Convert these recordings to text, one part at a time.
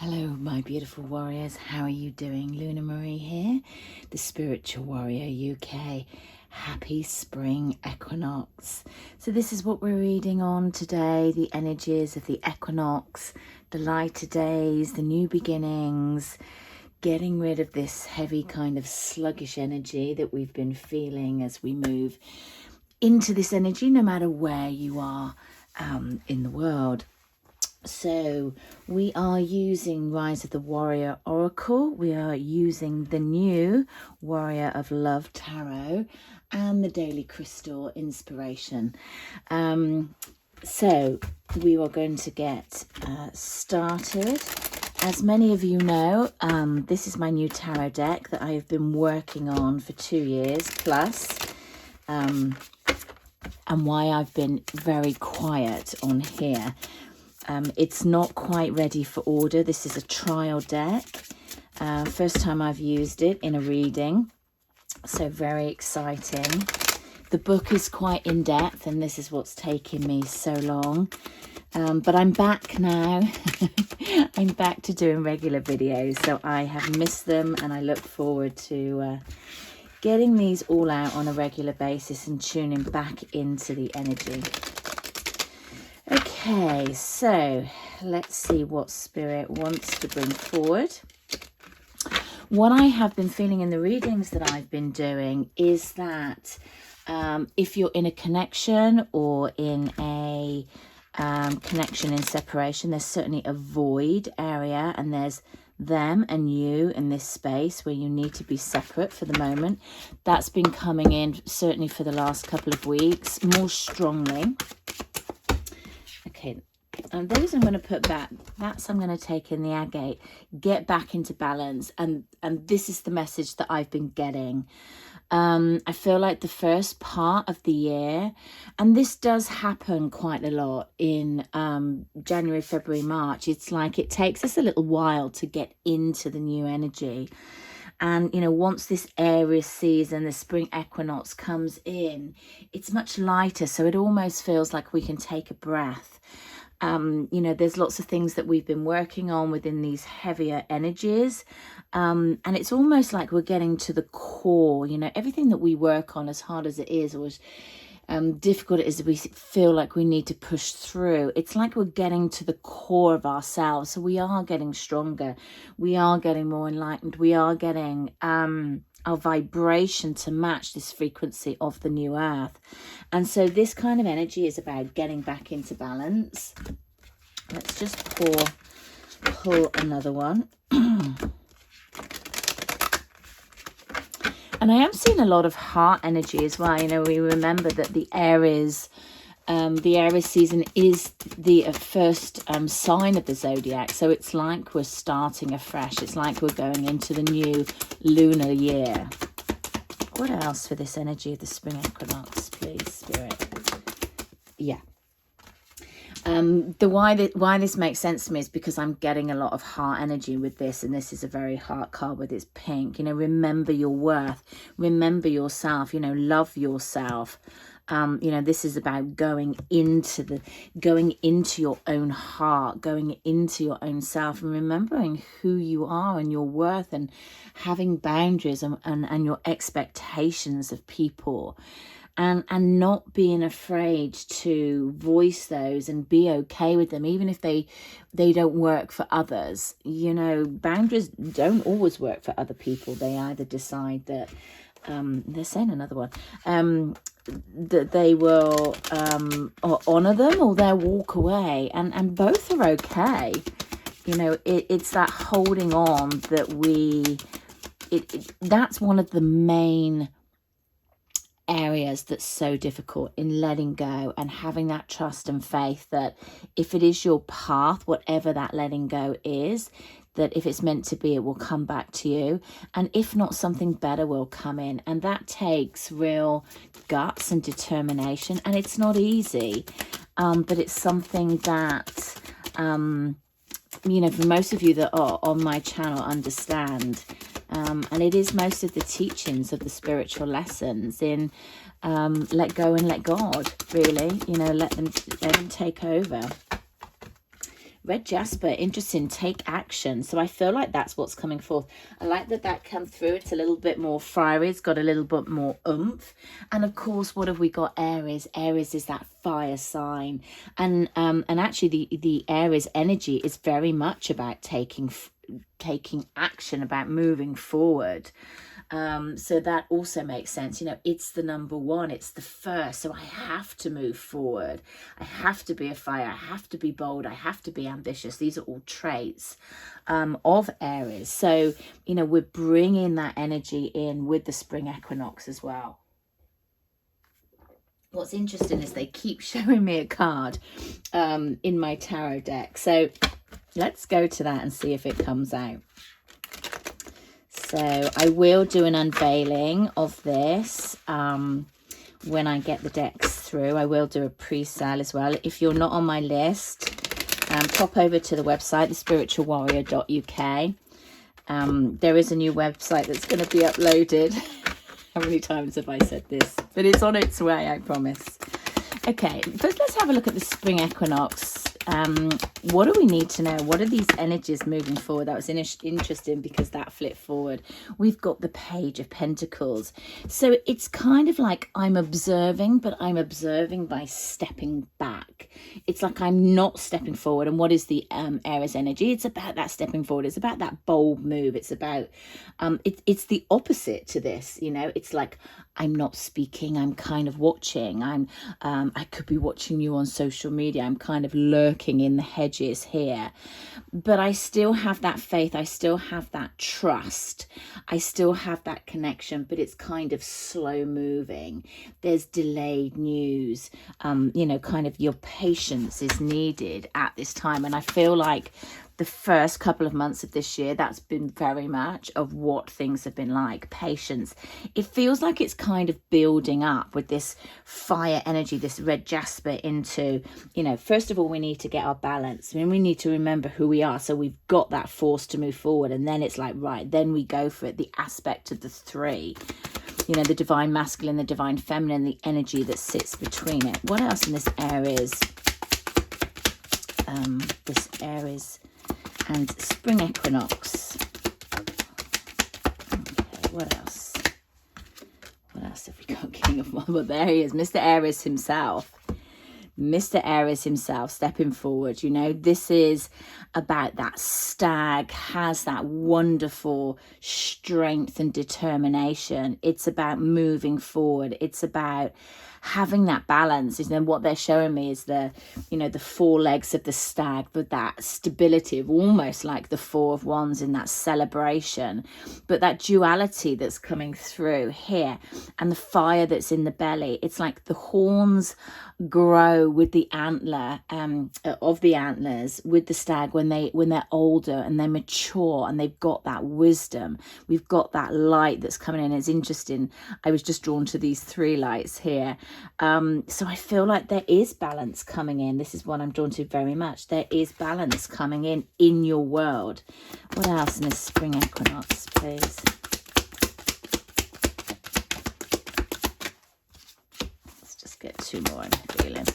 Hello, my beautiful warriors. How are you doing? Luna Marie here, the Spiritual Warrior UK. Happy spring equinox. So this is what we're reading on today, the energies of the equinox, the lighter days, the new beginnings, getting rid of this heavy kind of sluggish energy that we've been feeling as we move into this energy, no matter where you are in the world. So we are using Rise of the Warrior Oracle. We are using the new Warrior of Love Tarot and the Daily Crystal Inspiration. So we are going to get started. As many of you know, this is my new tarot deck that I have been working on for 2 years plus. And why I've been very quiet on here. It's not quite ready for order. This is a trial deck. First time I've used it in a reading. So very exciting. The book is quite in-depth and this is what's taken me so long. But I'm back now. I'm back to doing regular videos. So I have missed them and I look forward to getting these all out on a regular basis and tuning back into the energy. Okay, so let's see what Spirit wants to bring forward. What I have been feeling in the readings that I've been doing is that if you're in a connection or in a connection in separation, there's certainly a void area and there's them and you in this space where you need to be separate for the moment. That's been coming in certainly for the last couple of weeks more strongly. Okay, and those I'm going to put back. That's I'm going to take in the agate. Get back into balance. And this is the message that I've been getting. I feel like the first part of the year, and this does happen quite a lot in January, February, March. It's like it takes us a little while to get into the new energy. And, you know, once this Aries season, the spring equinox comes in, it's much lighter. So it almost feels like we can take a breath. You know, there's lots of things that we've been working on within these heavier energies. And it's almost like we're getting to the core, you know, everything that we work on, as hard as it is, or as difficult it is, we feel like we need to push through. It's like we're getting to the core of ourselves. So we are getting stronger. We are getting more enlightened. We are getting our vibration to match this frequency of the new earth. And so this kind of energy is about getting back into balance. Let's just pull another one. And I am seeing a lot of heart energy as well. You know, we remember that the Aries season is the first sign of the zodiac. So it's like we're starting afresh. It's like we're going into the new lunar year. What else for this energy of the spring equinox, please, Spirit? Yeah. Why this makes sense to me is because I'm getting a lot of heart energy with this, and this is a very heart card with its pink. You know, remember your worth, remember yourself, you know, love yourself. You know, this is about going into your own heart, going into your own self, and remembering who you are and your worth, and having boundaries and your expectations of people. And not being afraid to voice those and be okay with them, even if they don't work for others. You know, boundaries don't always work for other people. They either decide that, they're saying another one, that they will honour them, or they'll walk away. And both are okay. You know, it's that holding on that that's one of the main areas that's so difficult, in letting go and having that trust and faith that if it is your path, whatever that letting go is, that if it's meant to be, it will come back to you, and if not, something better will come in. And that takes real guts and determination, and it's not easy, but it's something that you know, for most of you that are on my channel understand. And it is most of the teachings of the spiritual lessons in let go and let God, really. You know, let them take over. Red jasper, interesting, take action. So I feel like that's what's coming forth. I like that come through. It's a little bit more fiery. It's got a little bit more oomph. And of course, what have we got? Aries. Aries is that fire sign. And actually the Aries energy is very much about taking action, about moving forward. So that also makes sense. You know, it's the number one, it's the first. So I have to move forward. I have to be a fire. I have to be bold. I have to be ambitious. These are all traits of Aries. So, you know, we're bringing that energy in with the spring equinox as well. What's interesting is they keep showing me a card in my tarot deck. So let's go to that and see if it comes out. So I will do an unveiling of this when I get the decks through. I will do a pre-sale as well. If you're not on my list, pop over to the website, thespiritualwarrior.uk. There is a new website that's going to be uploaded. How many times have I said this? But it's on its way, I promise. Okay, first let's have a look at the spring equinox. What do we need to know? What are these energies moving forward? That was interesting because that flipped forward. We've got the Page of Pentacles. So it's kind of like I'm observing, but I'm observing by stepping back. It's like I'm not stepping forward. And what is the Aries energy? It's about that stepping forward. It's about that bold move. It's about, it's the opposite to this, you know. It's like I'm not speaking. I'm kind of watching. I could be watching you on social media. I'm kind of lurking in the hedges here, but I still have that faith. I still have that trust. I still have that connection, but it's kind of slow moving. There's delayed news. You know, kind of your patience is needed at this time. And I feel like the first couple of months of this year, that's been very much of what things have been like. Patience. It feels like it's kind of building up with this fire energy, this red jasper into, you know, first of all, we need to get our balance. I mean, we need to remember who we are. So we've got that force to move forward. And then it's like, right, then we go for it. The aspect of the three, you know, the divine masculine, the divine feminine, the energy that sits between it. What else in this Aries? This Aries and spring equinox. Okay, what else? What else have we got? King of Wands. Well, there he is, Mr. Aries himself. Mr. Aries himself stepping forward. You know, this is about that stag, has that wonderful strength and determination. It's about moving forward. It's about having that balance. And then what they're showing me is the, you know, the four legs of the stag, with that stability of almost like the Four of Wands in that celebration, but that duality that's coming through here, and the fire that's in the belly. It's like the horns grow with the antler of the antlers with the stag when they're older and they're mature and they've got that wisdom. We've got that light that's coming in. It's interesting. I was just drawn to these three lights here. So I feel like there is balance coming in. This is what I'm drawn to very much. There is balance coming in your world. What else in this spring equinox, please? Let's just get two more, I'm feeling.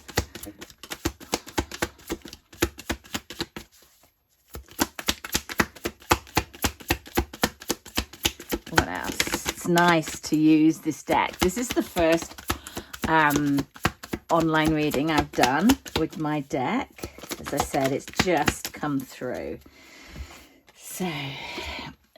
What else? It's nice to use this deck. This is the first online reading I've done with my deck. As I said, it's just come through. So,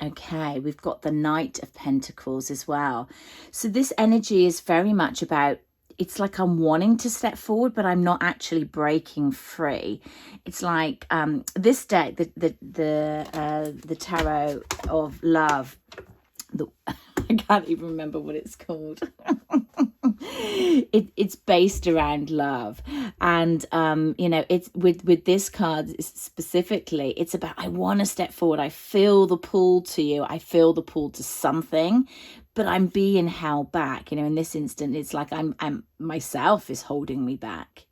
okay, we've got the Knight of Pentacles as well. So this energy is very much about, it's like I'm wanting to step forward, but I'm not actually breaking free. It's like this deck, the Tarot of Love. I can't even remember what it's called. It's based around love, and you know, it's with this card specifically, it's about, I want to step forward. I feel the pull to you. I feel the pull to something, but I'm being held back. You know, in this instant, it's like I'm myself is holding me back.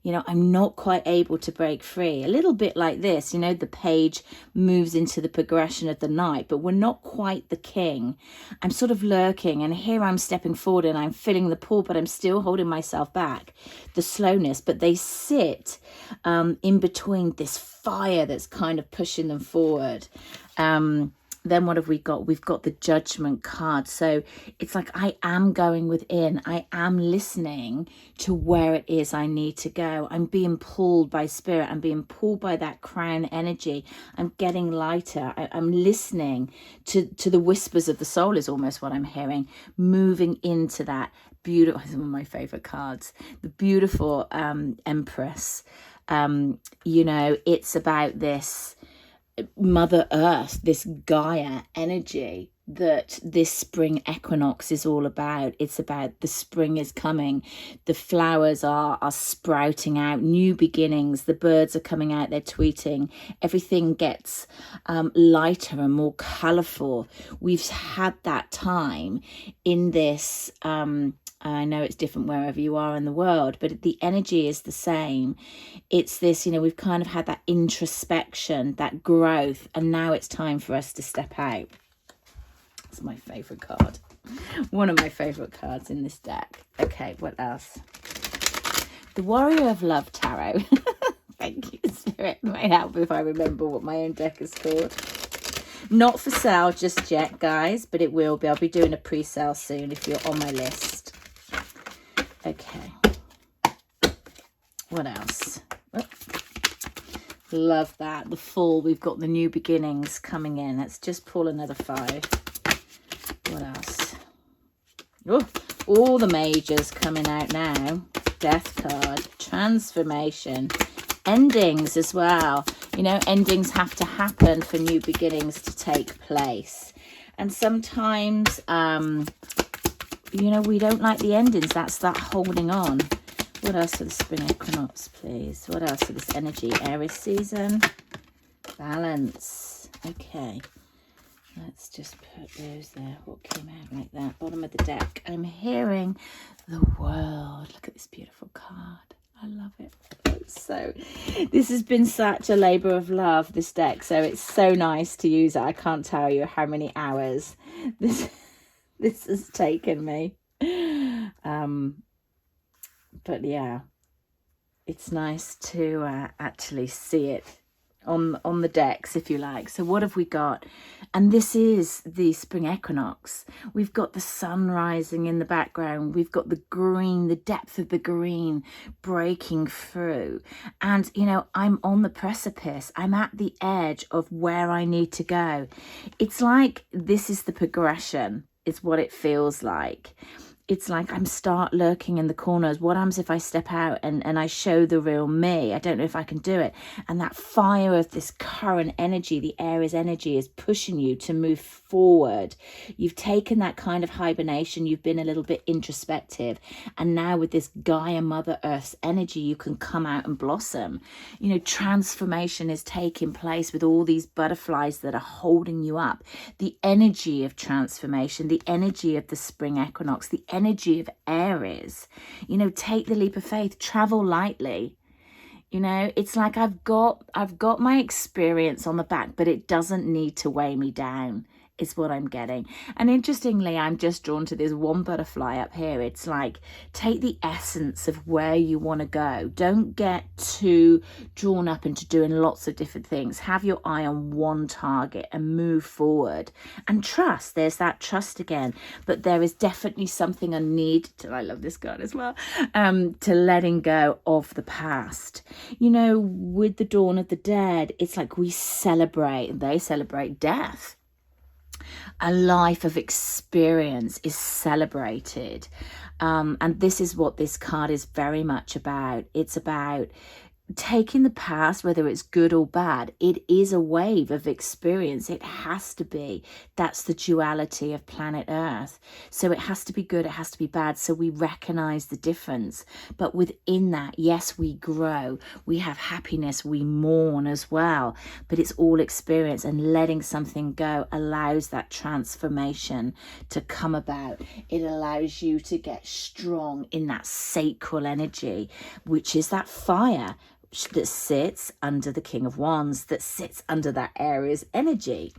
I'm not quite able to break free. A little bit like this, the page moves into the progression of the knight, but we're not quite the king. I'm sort of lurking, and here I'm stepping forward and I'm feeling the pull, but I'm still holding myself back, the slowness. But they sit in between this fire that's kind of pushing them forward. Then what have we got? We've got the Judgment card. So it's like I am going within. I am listening to where it is I need to go. I'm being pulled by spirit. I'm being pulled by that crown energy. I'm getting lighter. I'm listening to the whispers of the soul is almost what I'm hearing. Moving into that beautiful, one of my favorite cards, the beautiful Empress. It's about this Mother Earth, this Gaia energy that this spring equinox is all about. It's about the spring is coming, the flowers are sprouting out, new beginnings, the birds are coming out, they're tweeting, everything gets lighter and more colourful. We've had that time in this I know it's different wherever you are in the world, but the energy is the same. It's this, we've kind of had that introspection, that growth, and now it's time for us to step out. It's my favourite card. One of my favourite cards in this deck. Okay, what else? The Warrior of Love Tarot. Thank you, Spirit. It might help if I remember what my own deck is called. Not for sale just yet, guys, but it will be. I'll be doing a pre-sale soon if you're on my list. Okay, what else? Oh, love that. The Fool. We've got the new beginnings coming in. Let's just pull another 5. What else? Oh, all the majors coming out now. Death card. Transformation. Endings as well. Endings have to happen for new beginnings to take place. And sometimes we don't like the endings. That's that holding on. What else for the spring equinox, please? What else for this energy? Aries season. Balance. Okay. Let's just put those there. What came out like that? Bottom of the deck. I'm hearing the world. Look at this beautiful card. I love it. So this has been such a labor of love, this deck. So it's so nice to use it. I can't tell you how many hours this has taken me. But yeah, it's nice to actually see it on the decks, if you like. So what have we got? And this is the spring equinox. We've got the sun rising in the background. We've got the green, the depth of the green breaking through. And, I'm on the precipice. I'm at the edge of where I need to go. It's like this is the progression. It's what it feels like. It's like I'm start lurking in the corners. What happens if I step out and I show the real me? I don't know if I can do it. And that fire of this current energy, the Aries energy, is pushing you to move forward. You've taken that kind of hibernation. You've been a little bit introspective. And now with this Gaia Mother Earth's energy, you can come out and blossom. Transformation is taking place with all these butterflies that are holding you up. The energy of transformation, the energy of the spring equinox, the energy of Aries. Take the leap of faith, travel lightly. It's like I've got my experience on the back, but it doesn't need to weigh me down, is what I'm getting. And interestingly, I'm just drawn to this one butterfly up here. It's like, take the essence of where you want to go. Don't get too drawn up into doing lots of different things. Have your eye on one target and move forward and trust. There's that trust again, but there is definitely something I need to, I love this card as well, to letting go of the past. With the dawn of the dead, it's like they celebrate death. A life of experience is celebrated. And this is what this card is very much about. It's about taking the past, whether it's good or bad, it is a wave of experience. It has to be. That's the duality of planet Earth. So it has to be good, it has to be bad. So we recognize the difference. But within that, yes, we grow. We have happiness. We mourn as well. But it's all experience, and letting something go allows that transformation to come about. It allows you to get strong in that sacral energy, which is that fire that sits under the King of Wands, that sits under that Aries energy.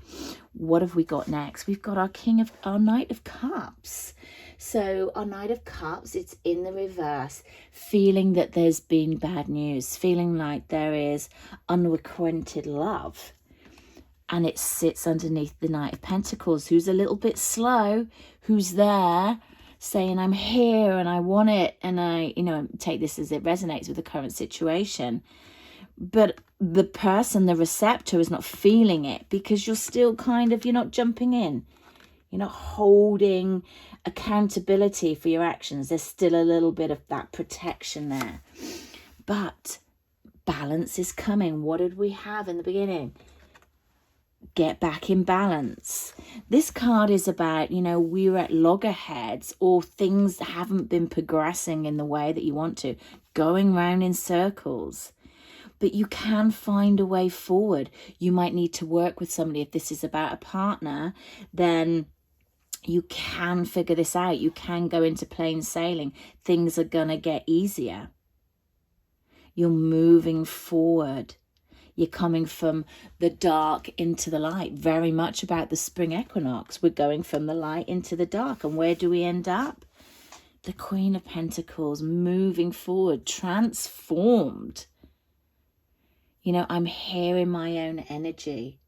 What have we got next? We've got our Knight of Cups. So our Knight of Cups, it's in the reverse, feeling that there's been bad news, feeling like there is unrequited love. And it sits underneath the Knight of Pentacles, who's a little bit slow, who's there, saying, I'm here and I want it. And I, take this as it resonates with the current situation. But the person, the receptor, is not feeling it, because you're still you're not jumping in. You're not holding accountability for your actions. There's still a little bit of that protection there. But balance is coming. What did we have in the beginning? Get back in balance. This card is about, we're at loggerheads, or things that haven't been progressing in the way that you want to, going round in circles. But you can find a way forward. You might need to work with somebody. If this is about a partner, then you can figure this out. You can go into plain sailing. Things are going to get easier. You're moving forward. You're coming from the dark into the light. Very much about the spring equinox. We're going from the light into the dark. And where do we end up? The Queen of Pentacles, moving forward, transformed. I'm here in my own energy.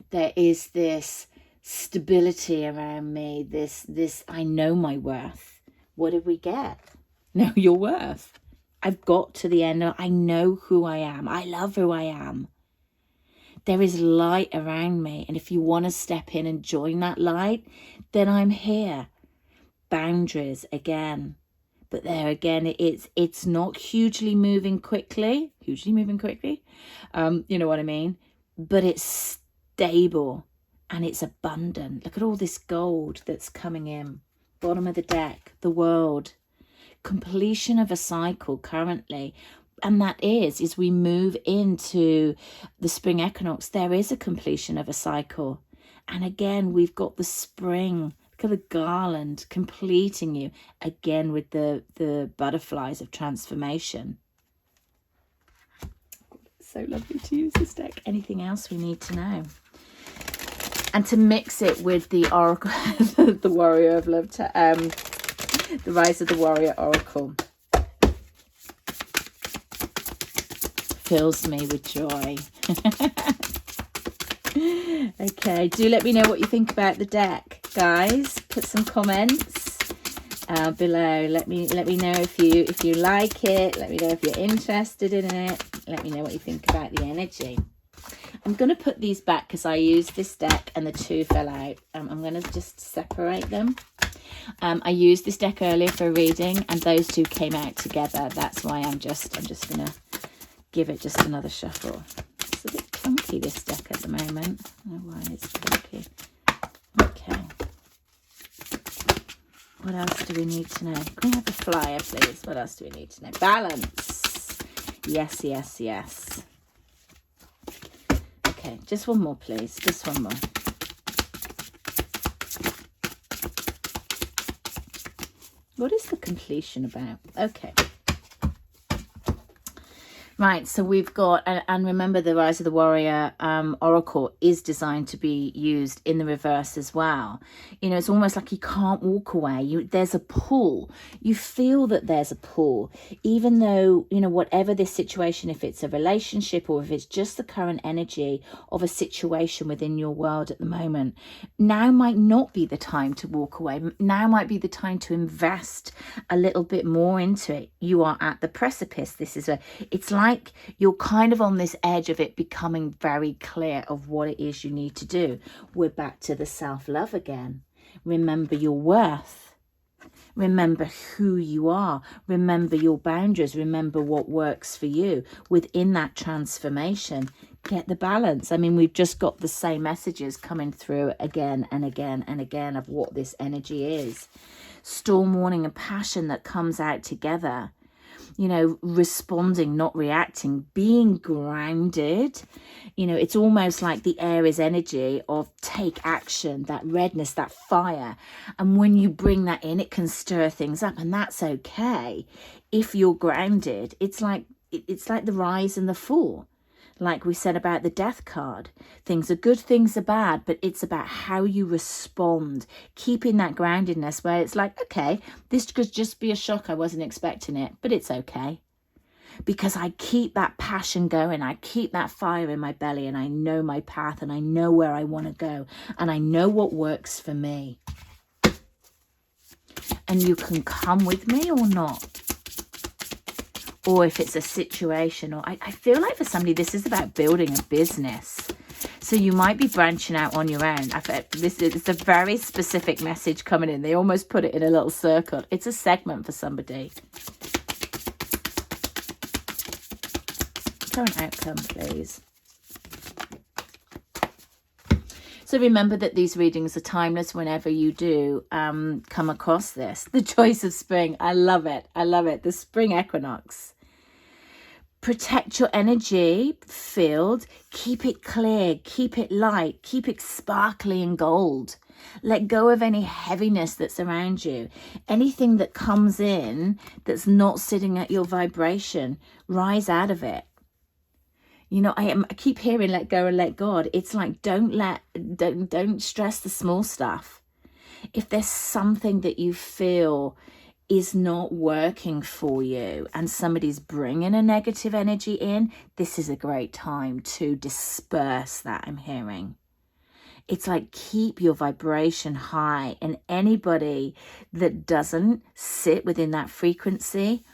There is this stability around me. This, I know my worth. What did we get? Know your worth. I've got to the end. I know who I am. I love who I am. There is light around me. And if you want to step in and join that light, then I'm here. Boundaries again. But there again, it's not hugely moving quickly. You know what I mean? But it's stable and it's abundant. Look at all this gold that's coming in. Bottom of the deck, the world. Completion of a cycle currently, and that is we move into the spring equinox. There is a completion of a cycle, and again we've got the spring. Look at the garland completing you again with the butterflies of transformation. So lovely to use this deck. Anything else we need to know? And to mix it with the oracle, the Warrior of Love, the Rise of the Warrior Oracle. Fills me with joy. Okay, do let me know what you think about the deck, guys. Put some comments below. Let me know if you like it. Let me know if you're interested in it. Let me know what you think about the energy. I'm going to put these back because I used this deck and the two fell out. I'm going to just separate them. I used this deck earlier for a reading and those two came out together. That's why I'm just going to give it just another shuffle. It's a bit clunky, this deck at the moment. I don't know why it's clunky. Okay. What else do we need to know? Can we have a flyer, please? What else do we need to know? Balance. Yes, yes, yes. Okay, just one more, please. Just one more. What is the completion about? Okay. Right, so we've got, and remember the Rise of the Warrior Oracle is designed to be used in the reverse as well. It's almost like you can't walk away. There's a pull. You feel that there's a pull, even though, whatever this situation, if it's a relationship or if it's just the current energy of a situation within your world at the moment, now might not be the time to walk away. Now might be the time to invest a little bit more into it. You are at the precipice. It's like you're kind of on this edge of it becoming very clear of what it is you need to do. We're back to the self-love again. Remember your worth. Remember who you are. Remember your boundaries. Remember what works for you within that transformation. Get the balance. I mean, we've just got the same messages coming through again and again and again of what this energy is. Storm, warning, and passion that comes out together. You know, responding, not reacting, being grounded. You know, it's almost like the Aries energy of take action, that redness, that fire. And when you bring that in, it can stir things up, and that's okay. If you're grounded, it's like the rise and the fall. Like we said about the death card, things are good, things are bad, but it's about how you respond, keeping that groundedness where it's like, okay, this could just be a shock. I wasn't expecting it, but it's okay. Because I keep that passion going. I keep that fire in my belly, and I know my path, and I know where I want to go, and I know what works for me. And you can come with me or not. Or if it's a situation, or I feel like for somebody, this is about building a business. So you might be branching out on your own. It's a very specific message coming in. They almost put it in a little circle. It's a segment for somebody. Current outcome, please. So remember that these readings are timeless whenever you do come across this. The choice of spring. I love it. I love it. The spring equinox. Protect your energy field. Keep it clear. Keep it light. Keep it sparkly and gold. Let go of any heaviness that's around you. Anything that comes in that's not sitting at your vibration, rise out of it. You know, I keep hearing let go and let God. It's like don't stress the small stuff. If there's something that you feel is not working for you and somebody's bringing a negative energy in, this is a great time to disperse that, I'm hearing. It's like keep your vibration high, and anybody that doesn't sit within that frequency,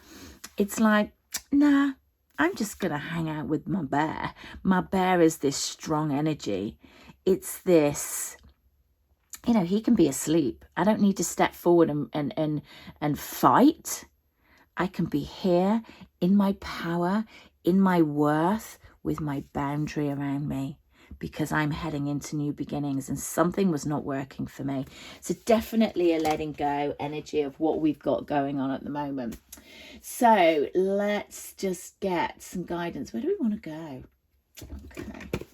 it's like, nah, I'm just going to hang out with my bear. My bear is this strong energy. It's this, you know, he can be asleep. I don't need to step forward and fight. I can be here in my power, in my worth, with my boundary around me, because I'm heading into new beginnings and something was not working for me. So definitely a letting go energy of what we've got going on at the moment. So let's just get some guidance. Where do we want to go? Okay.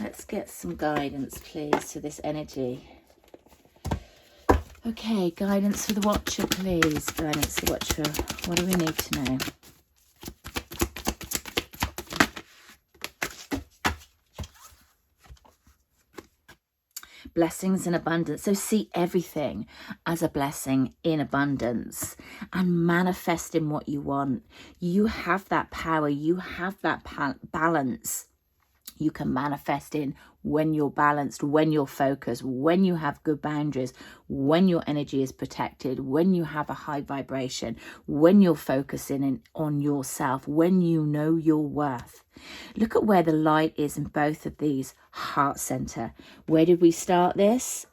Let's get some guidance, please, to this energy. Okay, guidance for the watcher, please. Guidance for the watcher. What do we need to know? Blessings in abundance. So see everything as a blessing in abundance and manifest in what you want. You have that power. You have that balance. You can manifest in when you're balanced, when you're focused, when you have good boundaries, when your energy is protected, when you have a high vibration, when you're focusing on yourself, when you know your worth. Look at where the light is in both of these. Heart center. Where did we start this?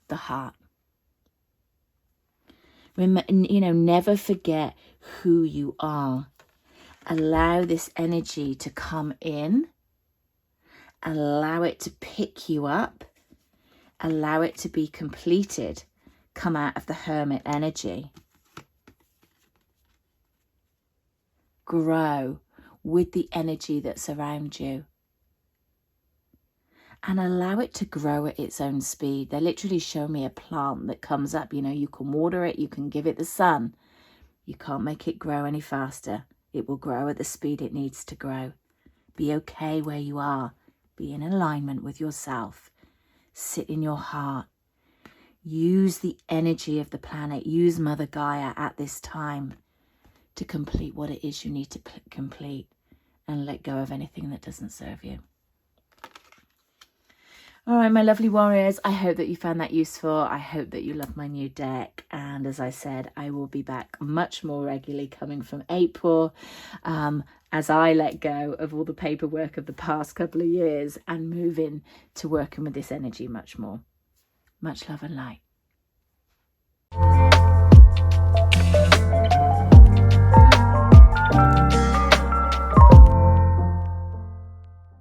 The heart. Remember, you know, never forget who you are. Allow this energy to come in. Allow it to pick you up. Allow it to be completed. Come out of the hermit energy. Grow with the energy that's around you. And allow it to grow at its own speed. They literally show me a plant that comes up. You know, you can water it. You can give it the sun. You can't make it grow any faster. It will grow at the speed it needs to grow. Be okay where you are. Be in alignment with yourself. Sit in your heart. Use the energy of the planet. Use Mother Gaia at this time to complete what it is you need to complete, and let go of anything that doesn't serve you. All right, my lovely warriors, I hope that you found that useful. I hope that you love my new deck. And as I said, I will be back much more regularly coming from April as I let go of all the paperwork of the past couple of years and move in to working with this energy much more. Much love and light.